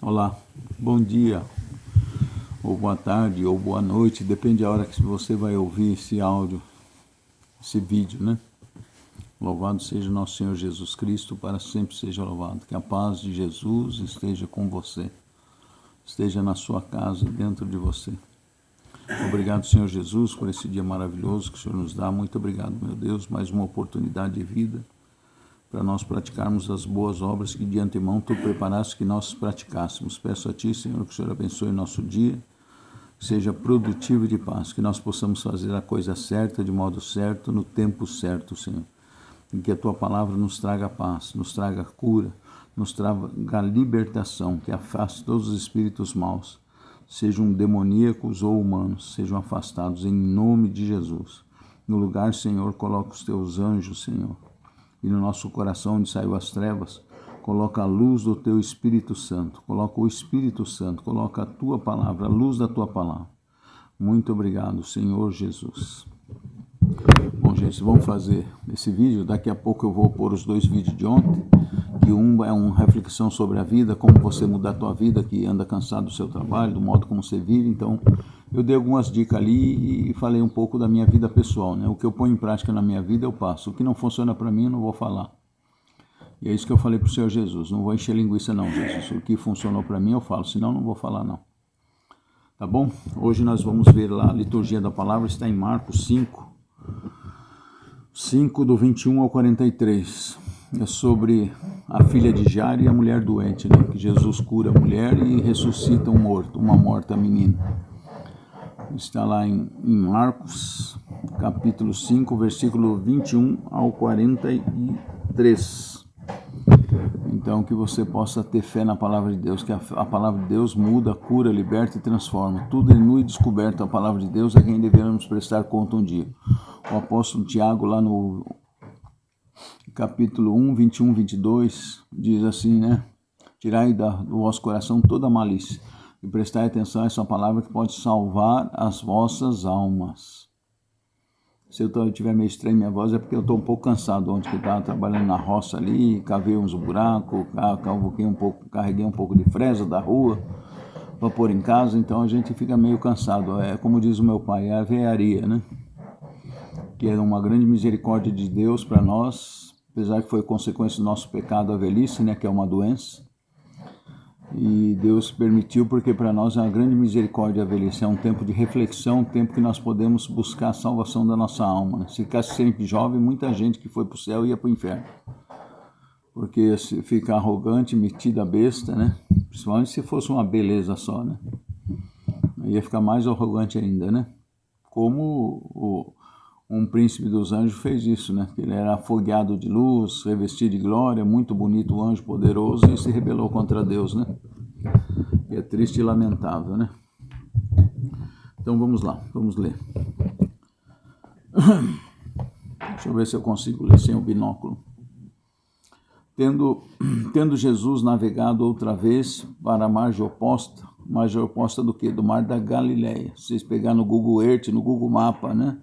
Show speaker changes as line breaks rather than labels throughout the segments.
Olá, bom dia, ou boa tarde, ou boa noite, depende da hora que você vai ouvir esse áudio, esse vídeo, né? Louvado seja nosso Senhor Jesus Cristo, para sempre seja louvado. Que a paz de Jesus esteja com você, esteja na sua casa, dentro de você. Obrigado, Senhor Jesus, por esse dia maravilhoso que o Senhor nos dá. Muito obrigado, meu Deus, mais uma oportunidade de vida para nós praticarmos as boas obras que de antemão Tu preparaste que nós praticássemos. Peço a Ti, Senhor, que o Senhor abençoe o nosso dia, seja produtivo e de paz, que nós possamos fazer a coisa certa, de modo certo, no tempo certo, Senhor. E que a Tua palavra nos traga paz, nos traga cura, nos traga libertação, que afaste todos os espíritos maus, sejam demoníacos ou humanos, sejam afastados em nome de Jesus. No lugar, Senhor, coloca os Teus anjos, Senhor. E no nosso coração, onde saiu as trevas, coloca a luz do Teu Espírito Santo, coloca o Espírito Santo, coloca a Tua palavra, a luz da Tua palavra. Muito obrigado, Senhor Jesus. Bom, gente, vamos fazer esse vídeo. Daqui a pouco eu vou pôr os dois vídeos de ontem, que um é uma reflexão sobre a vida, como você mudar a tua vida, que anda cansado do seu trabalho, do modo como você vive. Então, eu dei algumas dicas ali e falei um pouco da minha vida pessoal, né? O que eu ponho em prática na minha vida, eu passo. O que não funciona para mim, eu não vou falar. E é isso que eu falei para o Senhor Jesus. Não vou encher linguiça não, Jesus. O que funcionou para mim, eu falo. Senão, não vou falar não. Tá bom? Hoje nós vamos ver lá a liturgia da palavra, está em Marcos 5, do 21 ao 43. É sobre a filha de Jairo e a mulher doente, né? Que Jesus cura a mulher e ressuscita um morto, uma morta menina. Está lá em Marcos, capítulo 5, versículo 21 ao 43. Então, que você possa ter fé na palavra de Deus, que a palavra de Deus muda, cura, liberta e transforma. Tudo é nu e descoberto. A palavra de Deus é quem devemos prestar conta um dia. O apóstolo Tiago, lá no capítulo 1, 21, 22, diz assim, né? Tirai do vosso coração toda a malícia e prestai atenção a essa palavra que pode salvar as vossas almas. Se eu estiver meio estranho minha voz, é porque eu estou um pouco cansado. Ontem que eu estava trabalhando na roça ali, cavei uns buracos, carreguei um pouco de fresa da rua para pôr em casa, então a gente fica meio cansado. É como diz o meu pai, é a veiaria, né? Que é uma grande misericórdia de Deus para nós, apesar que foi consequência do nosso pecado, a velhice, né? Que é uma doença. E Deus permitiu, porque para nós é uma grande misericórdia a velhice, é um tempo de reflexão, um tempo que nós podemos buscar a salvação da nossa alma, né? Se ficasse sempre jovem, muita gente que foi para o céu ia para o inferno, porque se ficar arrogante, metida besta, né? Principalmente se fosse uma beleza só, né? Ia ficar mais arrogante ainda, né? Como um príncipe dos anjos fez isso, né? Ele era afogueado de luz, revestido de glória, muito bonito, um anjo poderoso, e se rebelou contra Deus, né? E é triste e lamentável, né? Então vamos lá, vamos ler. Deixa eu ver se eu consigo ler sem o binóculo. Tendo Jesus navegado outra vez para a margem oposta do quê? Do mar da Galileia. Se vocês pegarem no Google Earth, no Google Mapa, né?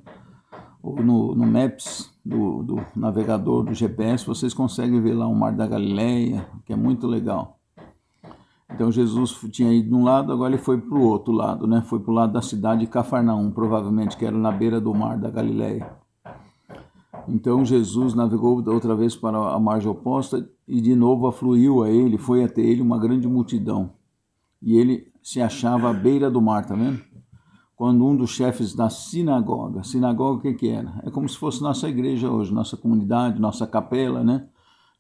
Ou no Maps do navegador do GPS, vocês conseguem ver lá o Mar da Galileia, que é muito legal. Então Jesus tinha ido de um lado, agora ele foi para o outro lado, né? Foi para o lado da cidade de Cafarnaum, provavelmente, que era na beira do Mar da Galileia. Então Jesus navegou outra vez para a margem oposta e de novo afluiu a ele, foi até ele uma grande multidão. E ele se achava à beira do mar, tá vendo? Quando um dos chefes da sinagoga o que era? É como se fosse nossa igreja hoje, nossa comunidade, nossa capela, né?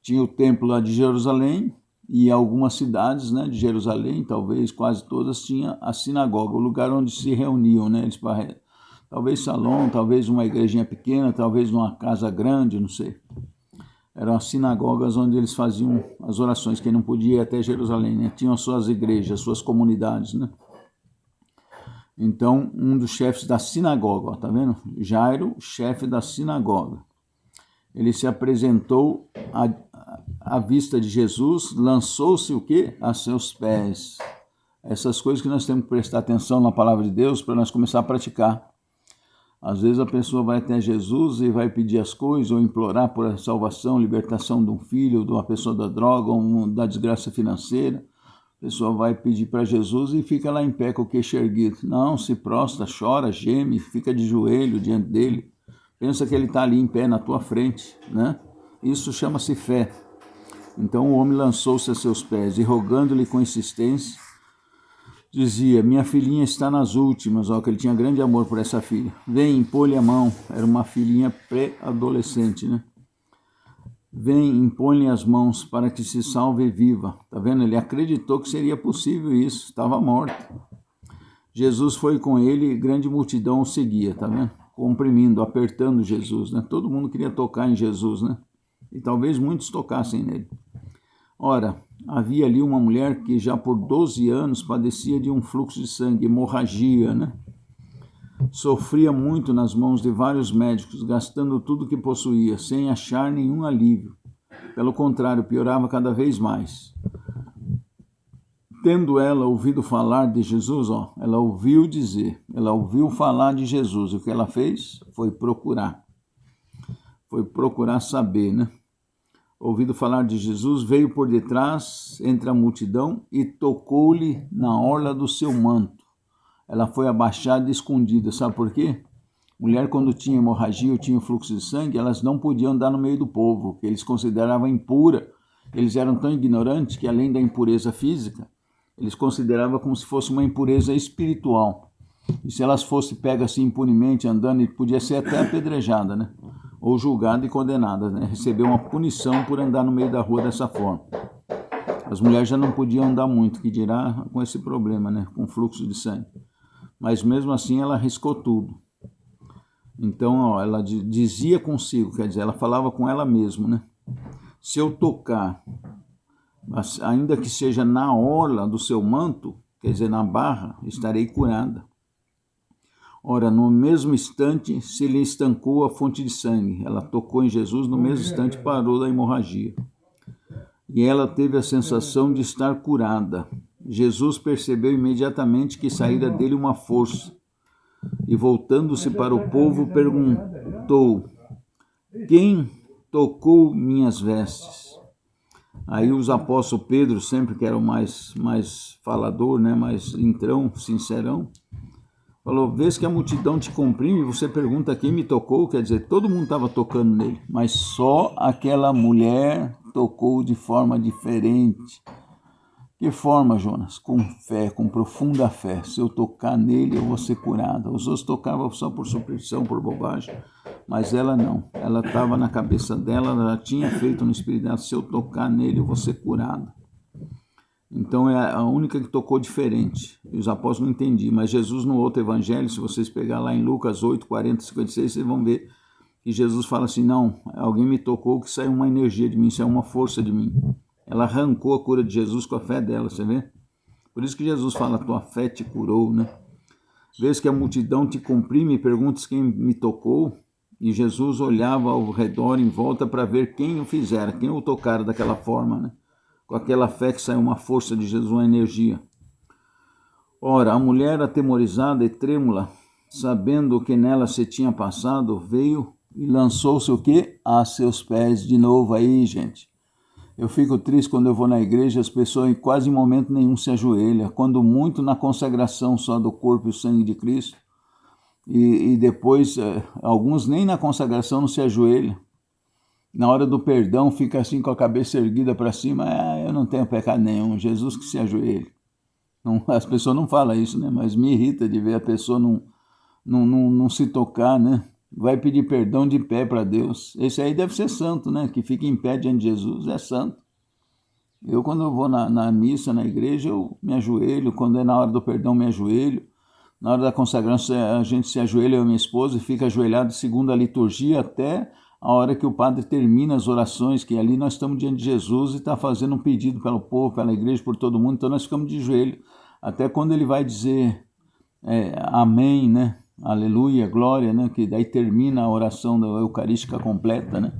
Tinha o templo lá de Jerusalém e algumas cidades, né, de Jerusalém, talvez quase todas, tinha a sinagoga, o lugar onde se reuniam, né? Eles, talvez salão, talvez uma igrejinha pequena, talvez uma casa grande, não sei. Eram as sinagogas onde eles faziam as orações, quem não podia ir até Jerusalém, né? Tinham as suas igrejas, suas comunidades, né? Então, um dos chefes da sinagoga, ó, tá vendo? Jairo, chefe da sinagoga. Ele se apresentou à vista de Jesus, lançou-se o quê? A seus pés. Essas coisas que nós temos que prestar atenção na palavra de Deus para nós começar a praticar. Às vezes a pessoa vai até Jesus e vai pedir as coisas, ou implorar por a salvação, libertação de um filho, de uma pessoa da droga, ou da desgraça financeira. A pessoa vai pedir para Jesus e fica lá em pé com o queixo erguido. Não, se prostra, chora, geme, fica de joelho diante dele. Pensa que ele está ali em pé na tua frente, né? Isso chama-se fé. Então o homem lançou-se a seus pés e, rogando-lhe com insistência, dizia: minha filhinha está nas últimas. Ó, que ele tinha grande amor por essa filha. Vem, impõe-lhe a mão. Era uma filhinha pré-adolescente, né? Vem, impõe-lhe as mãos para que se salve viva. Tá vendo? Ele acreditou que seria possível isso. Estava morto. Jesus foi com ele e grande multidão o seguia, tá vendo? Comprimindo, apertando Jesus, né? Todo mundo queria tocar em Jesus, né? E talvez muitos tocassem nele. Ora, havia ali uma mulher que já por 12 anos padecia de um fluxo de sangue, hemorragia, né? Sofria muito nas mãos de vários médicos, gastando tudo que possuía, sem achar nenhum alívio. Pelo contrário, piorava cada vez mais. Tendo ela ouvido falar de Jesus, ela ouviu dizer, ela ouviu falar de Jesus. O que ela fez foi procurar saber, né? Ouvido falar de Jesus, veio por detrás, entre a multidão, e tocou-lhe na orla do seu manto. Ela foi abaixada e escondida. Sabe por quê? Mulher, quando tinha hemorragia ou tinha fluxo de sangue, elas não podiam andar no meio do povo, que eles consideravam impura. Eles eram tão ignorantes que, além da impureza física, eles consideravam como se fosse uma impureza espiritual. E se elas fossem pegas assim impunemente andando, podia ser até apedrejada, né? Ou julgada e condenada, né? Receber uma punição por andar no meio da rua dessa forma. As mulheres já não podiam andar muito, que dirá com esse problema, né? Com fluxo de sangue. Mas mesmo assim ela arriscou tudo. Então, ela dizia consigo, quer dizer, ela falava com ela mesma, né? Se eu tocar, ainda que seja na orla do seu manto, quer dizer, na barra, estarei curada. Ora, no mesmo instante se lhe estancou a fonte de sangue. Ela tocou em Jesus, no mesmo instante parou da hemorragia. E ela teve a sensação de estar curada. Jesus percebeu imediatamente que saíra dele uma força. E voltando-se para o povo, perguntou: quem tocou minhas vestes? Aí os apóstolos Pedro, sempre que era o mais falador, né, mais entrão, sincerão, falou: vês que a multidão te comprime, você pergunta quem me tocou, quer dizer, todo mundo estava tocando nele, mas só aquela mulher tocou de forma diferente. Que forma, Jonas? Com fé, com profunda fé. Se eu tocar nele, eu vou ser curada. Os outros tocavam só por superstição, por bobagem, mas ela não. Ela estava na cabeça dela, ela tinha feito no espírito dela: se eu tocar nele, eu vou ser curada. Então é a única que tocou diferente. E os apóstolos não entendiam. Mas Jesus, no outro evangelho, se vocês pegar lá em Lucas 8, 40, 56, vocês vão ver que Jesus fala assim: não, alguém me tocou, que saiu uma energia de mim, saiu uma força de mim. Ela arrancou a cura de Jesus com a fé dela, você vê? Por isso que Jesus fala: tua fé te curou, né? Vês que a multidão te comprime e perguntas quem me tocou? E Jesus olhava ao redor, em volta, para ver quem o fizera, quem o tocara daquela forma, né? Com aquela fé que saiu uma força de Jesus, uma energia. Ora, a mulher, atemorizada e trêmula, sabendo o que nela se tinha passado, veio e lançou-se o quê? A seus pés. De novo aí, gente. Eu fico triste quando eu vou na igreja, as pessoas em quase momento nenhum se ajoelham, quando muito na consagração só do corpo e o sangue de Cristo, e depois alguns nem na consagração não se ajoelham. Na hora do perdão fica assim com a cabeça erguida para cima: eu não tenho pecado nenhum, Jesus que se ajoelhe. Não, as pessoas não falam isso, né? Mas me irrita de ver a pessoa não se tocar, né? Vai pedir perdão de pé para Deus. Esse aí deve ser santo, né? Que fica em pé diante de Jesus, é santo. Eu, quando eu vou na missa, na igreja, eu me ajoelho. Quando é na hora do perdão, me ajoelho. Na hora da consagração, a gente se ajoelha, eu e minha esposa, e fica ajoelhado segundo a liturgia até a hora que o padre termina as orações, que ali nós estamos diante de Jesus e está fazendo um pedido pelo povo, pela igreja, por todo mundo. Então nós ficamos de joelho até quando ele vai dizer amém, né? Aleluia, glória, né? Que daí termina a oração da eucarística completa, né?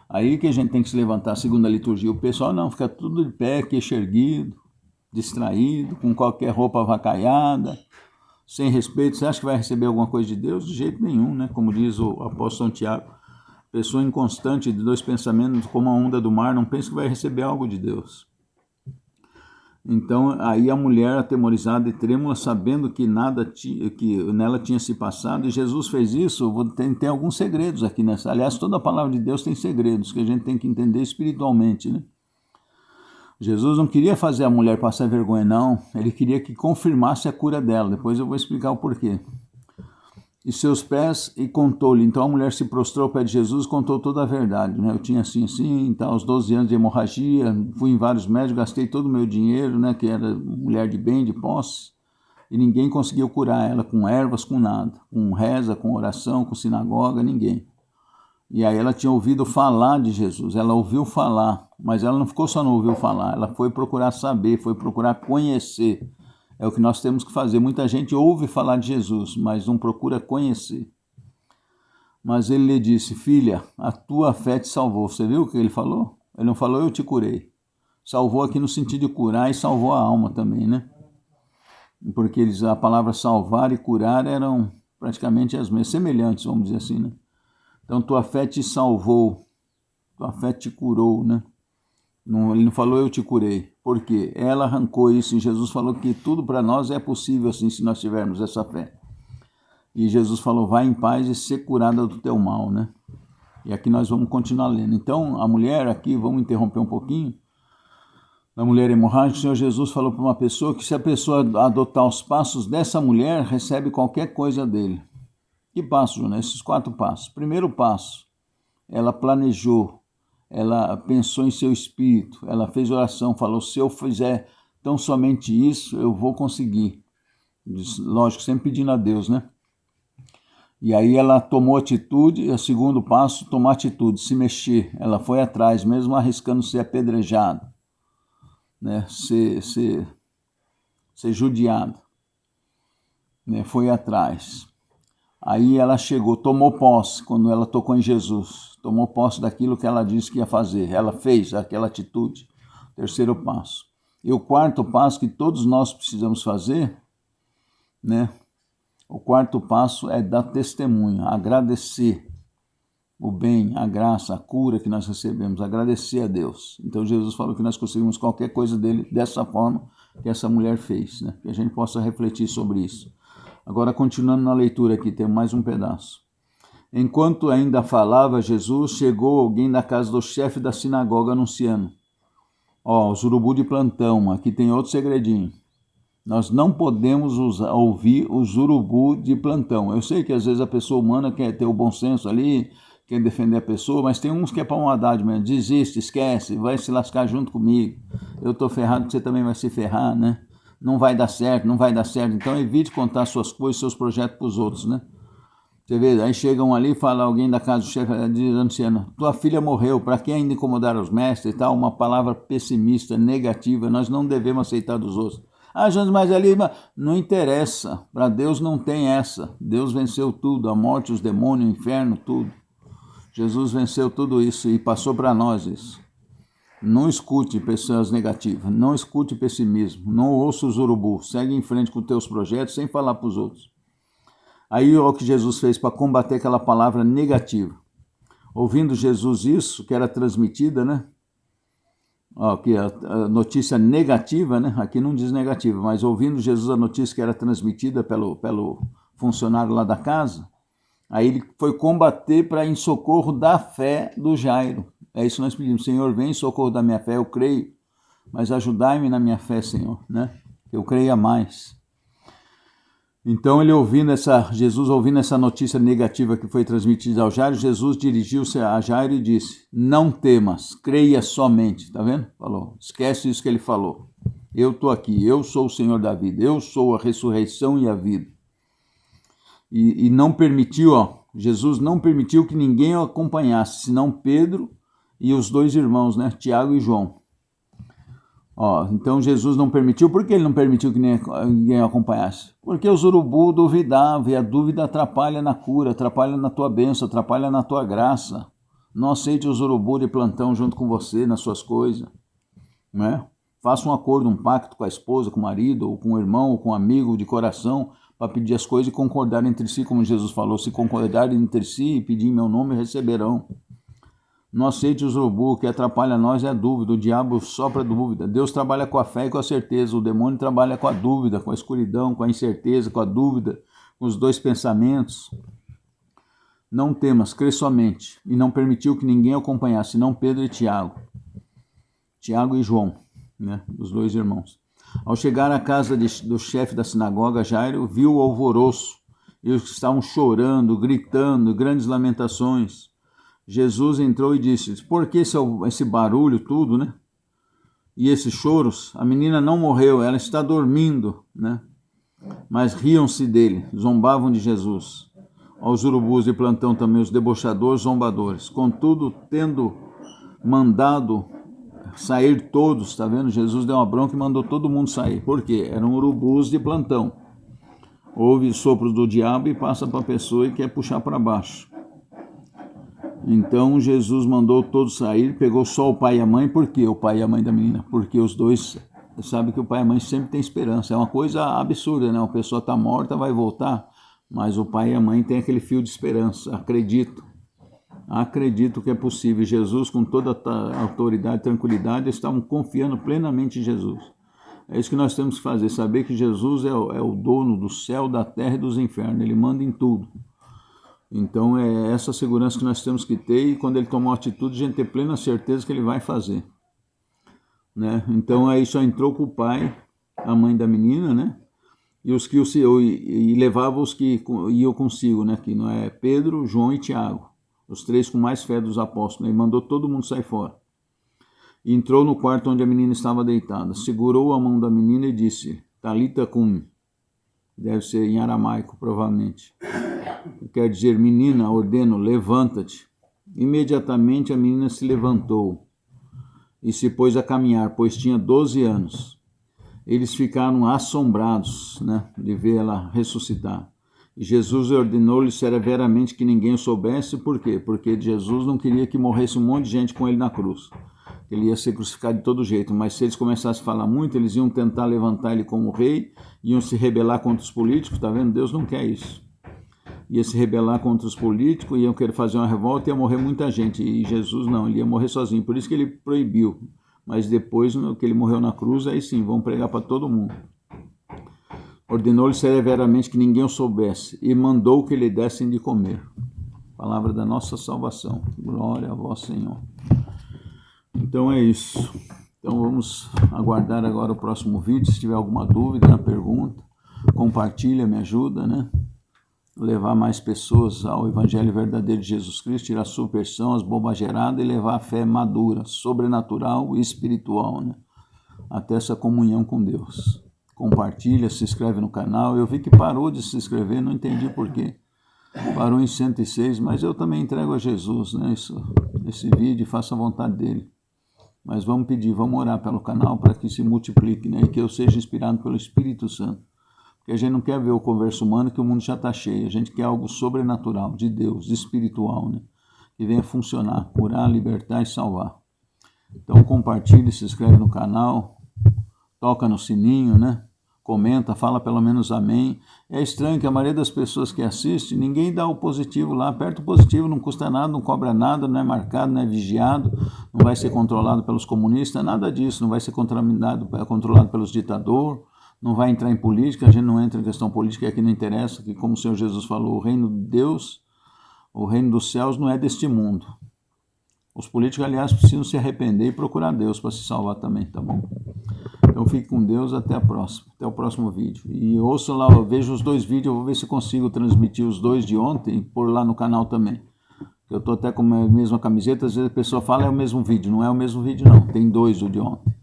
Aí que a gente tem que se levantar segundo a liturgia. O pessoal não, fica tudo de pé, queixo erguido, distraído, com qualquer roupa avacaiada, sem respeito. Você acha que vai receber alguma coisa de Deus? De jeito nenhum, né? Como diz o apóstolo São Tiago, pessoa inconstante de dois pensamentos, como a onda do mar, não pensa que vai receber algo de Deus. Então, aí a mulher, atemorizada e trêmula, sabendo que que nela tinha se passado, e Jesus fez isso. Tem alguns segredos aqui nessa. Aliás, toda a palavra de Deus tem segredos que a gente tem que entender espiritualmente, né? Jesus não queria fazer a mulher passar vergonha, não. Ele queria que confirmasse a cura dela. Depois eu vou explicar o porquê. E seus pés, e contou-lhe. Então a mulher se prostrou ao pé de Jesus e contou toda a verdade, né? Eu tinha assim, então, aos 12 anos de hemorragia, fui em vários médicos, gastei todo o meu dinheiro, né? Que era mulher de bem, de posse, e ninguém conseguiu curar ela com ervas, com nada. Com reza, com oração, com sinagoga, ninguém. E aí ela tinha ouvido falar de Jesus, ela ouviu falar, mas ela não ficou só não ouviu falar, ela foi procurar saber, foi procurar conhecer. É o que nós temos que fazer. Muita gente ouve falar de Jesus, mas não procura conhecer. Mas ele lhe disse: filha, a tua fé te salvou. Você viu o que ele falou? Ele não falou: eu te curei. Salvou aqui no sentido de curar, e salvou a alma também, né? Porque a palavra salvar e curar eram praticamente as mesmas, semelhantes, vamos dizer assim, né? Então, tua fé te salvou, tua fé te curou, né? Ele não falou: eu te curei. Por quê? Ela arrancou isso, e Jesus falou que tudo para nós é possível assim, se nós tivermos essa fé. E Jesus falou: vai em paz e ser curada do teu mal, né? E aqui nós vamos continuar lendo. Então, a mulher aqui, vamos interromper um pouquinho. A mulher hemorrágica, o Senhor Jesus falou para uma pessoa que se a pessoa adotar os passos dessa mulher, recebe qualquer coisa dele. Que passos, né? Esses 4 passos. Primeiro passo, ela planejou. Ela pensou em seu espírito, ela fez oração, falou: se eu fizer tão somente isso, eu vou conseguir. Lógico, sempre pedindo a Deus, né? E aí ela tomou atitude, e o segundo passo, tomar atitude, se mexer. Ela foi atrás, mesmo arriscando ser apedrejada, né? ser judiada, né? Foi atrás. Aí ela chegou, tomou posse, quando ela tocou em Jesus, tomou posse daquilo que ela disse que ia fazer, ela fez aquela atitude, terceiro passo. E o quarto passo que todos nós precisamos fazer, né? O quarto passo é dar testemunho, agradecer o bem, a graça, a cura que nós recebemos, agradecer a Deus. Então Jesus falou que nós conseguimos qualquer coisa dele dessa forma que essa mulher fez, né? Que a gente possa refletir sobre isso. Agora, continuando na leitura aqui, tem mais um pedaço. Enquanto ainda falava Jesus, chegou alguém da casa do chefe da sinagoga anunciando: os urubu de plantão, aqui tem outro segredinho. Nós não podemos ouvir os urubu de plantão. Eu sei que às vezes a pessoa humana quer ter o bom senso ali, quer defender a pessoa, mas tem uns que é para uma maldade mesmo. Desiste, esquece, vai se lascar junto comigo. Eu estou ferrado, você também vai se ferrar, né? Não vai dar certo, não vai dar certo. Então evite contar suas coisas, seus projetos para os outros, né? Você vê, aí chegam ali e fala alguém da casa do chefe, anciano: tua filha morreu, para que ainda incomodar os mestres e tal? Uma palavra pessimista, negativa, nós não devemos aceitar dos outros. Jones, mas ali, não interessa, para Deus não tem essa. Deus venceu tudo, a morte, os demônios, o inferno, tudo. Jesus venceu tudo isso e passou para nós isso. Não escute pessoas negativas, não escute pessimismo, não ouça os urubus, segue em frente com os teus projetos sem falar para os outros. Aí olha o que Jesus fez para combater aquela palavra negativa. Ouvindo Jesus isso, que era transmitida, né? Que a notícia negativa, né? Aqui não diz negativa, mas ouvindo Jesus a notícia que era transmitida pelo funcionário lá da casa, aí ele foi combater para em socorro da fé do Jairo. É isso que nós pedimos: Senhor, vem em socorro da minha fé, eu creio, mas ajudai-me na minha fé, Senhor, né? Eu creia mais. Então Jesus ouvindo essa notícia negativa que foi transmitida ao Jairo, Jesus dirigiu-se a Jairo e disse: não temas, creia somente. Tá vendo? Falou, esquece isso que ele falou. Eu estou aqui, eu sou o Senhor da vida, eu sou a ressurreição e a vida. E não permitiu, Jesus não permitiu que ninguém o acompanhasse, senão Pedro e os 2 irmãos, né? Tiago e João. Então Jesus não permitiu. Por que ele não permitiu que ninguém acompanhasse? Porque os urubu duvidavam, e a dúvida atrapalha na cura, atrapalha na tua bênção, atrapalha na tua graça. Não aceite os urubu de plantão junto com você nas suas coisas, né? Faça um acordo, um pacto com a esposa, com o marido, ou com o irmão, ou com um amigo de coração, para pedir as coisas e concordar entre si, como Jesus falou: se concordarem entre si e pedir em meu nome, receberão. Não aceite os urubu, o que atrapalha nós é a dúvida, o diabo sopra dúvida. Deus trabalha com a fé e com a certeza, o demônio trabalha com a dúvida, com a escuridão, com a incerteza, com a dúvida, com os dois pensamentos. Não temas, crê somente. E não permitiu que ninguém acompanhasse, senão Pedro e Tiago. Tiago e João, né, os dois irmãos. Ao chegar à casa do chefe da sinagoga, Jairo viu o alvoroço, e os que estavam chorando, gritando, grandes lamentações. Jesus entrou e disse: por que esse barulho tudo, né? E esses choros? A menina não morreu, ela está dormindo, né? Mas riam-se dele, zombavam de Jesus. Aos urubus de plantão também, os debochadores, zombadores. Contudo, tendo mandado sair todos, está vendo? Jesus deu uma bronca e mandou todo mundo sair. Por quê? Eram urubus de plantão. Ouve sopros do diabo e passa para a pessoa e quer puxar para baixo. Então Jesus mandou todos sair, pegou só o pai e a mãe. Por quê o pai e a mãe da menina? Porque os dois sabem que o pai e a mãe sempre têm esperança. É uma coisa absurda, né? Uma pessoa está morta, vai voltar, mas o pai e a mãe têm aquele fio de esperança. Acredito que é possível. Jesus, com toda a autoridade e tranquilidade, estavam confiando plenamente em Jesus. É isso que nós temos que fazer, saber que Jesus é o dono do céu, da terra e dos infernos. Ele manda em tudo. Então é essa segurança que nós temos que ter, e quando ele tomar uma atitude, a gente ter plena certeza que ele vai fazer, né? Então aí só entrou com o pai, a mãe da menina, né? E levava os que iam consigo, né? Que não é Pedro, João e Tiago, os três com mais fé dos apóstolos. Ele mandou todo mundo sair fora. E entrou no quarto onde a menina estava deitada, segurou a mão da menina e disse: Talita cumi. Deve ser em aramaico, provavelmente. Quer dizer, menina, ordeno, levanta-te. Imediatamente a menina se levantou e se pôs a caminhar, pois tinha 12 anos. Eles ficaram assombrados, né, de ver ela ressuscitar. E Jesus ordenou-lhes severamente que ninguém o soubesse. Por quê? Porque Jesus não queria que morresse um monte de gente com ele na cruz. Ele ia ser crucificado de todo jeito, mas se eles começassem a falar muito, eles iam tentar levantar ele como rei, iam se rebelar contra os políticos, tá vendo? Deus não quer isso. Ia se rebelar contra os políticos, iam querer fazer uma revolta e ia morrer muita gente. E Jesus não, ele ia morrer sozinho, por isso que ele proibiu. Mas depois que ele morreu na cruz, aí sim, vão pregar para todo mundo. Ordenou-lhe severamente que ninguém o soubesse e mandou que lhe dessem de comer. Palavra da nossa salvação. Glória a vós, Senhor. Então é isso. Então vamos aguardar agora o próximo vídeo. Se tiver alguma dúvida na pergunta, compartilha, me ajuda, né? Levar mais pessoas ao Evangelho verdadeiro de Jesus Cristo, tirar a superstição, as bobageradas e levar a fé madura, sobrenatural e espiritual, né? Até essa comunhão com Deus. Compartilha, se inscreve no canal. Eu vi que parou de se inscrever, não entendi por quê. Parou em 106, mas eu também entrego a Jesus, né? Esse vídeo, faça a vontade dele. Mas vamos pedir, vamos orar pelo canal para que se multiplique, né? E que eu seja inspirado pelo Espírito Santo. Porque a gente não quer ver o converso humano, que o mundo já está cheio. A gente quer algo sobrenatural, de Deus, espiritual, né? Que venha funcionar, curar, libertar e salvar. Então compartilhe, se inscreve no canal, toca no sininho, né? Comenta, fala pelo menos amém. É estranho que a maioria das pessoas que assiste, ninguém dá o positivo lá. Aperta o positivo, não custa nada, não cobra nada, não é marcado, não é vigiado, não vai ser controlado pelos comunistas, nada disso, não vai ser controlado pelos ditadores, não vai entrar em política, a gente não entra em questão política, é que não interessa, que como o Senhor Jesus falou, o reino de Deus, o reino dos céus não é deste mundo. Os políticos, aliás, precisam se arrepender e procurar Deus para se salvar também, tá bom? Então fique com Deus, até o próximo vídeo. E ouça lá, veja os dois vídeos, eu vou ver se consigo transmitir os dois de ontem e pôr lá no canal também. Eu estou até com a mesma camiseta, às vezes a pessoa fala é o mesmo vídeo, não é o mesmo vídeo não, tem dois o de ontem.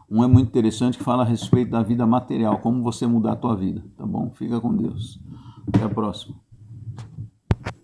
Um é muito interessante que fala a respeito da vida material, como você mudar a tua vida, tá bom? Fica com Deus. Até a próxima.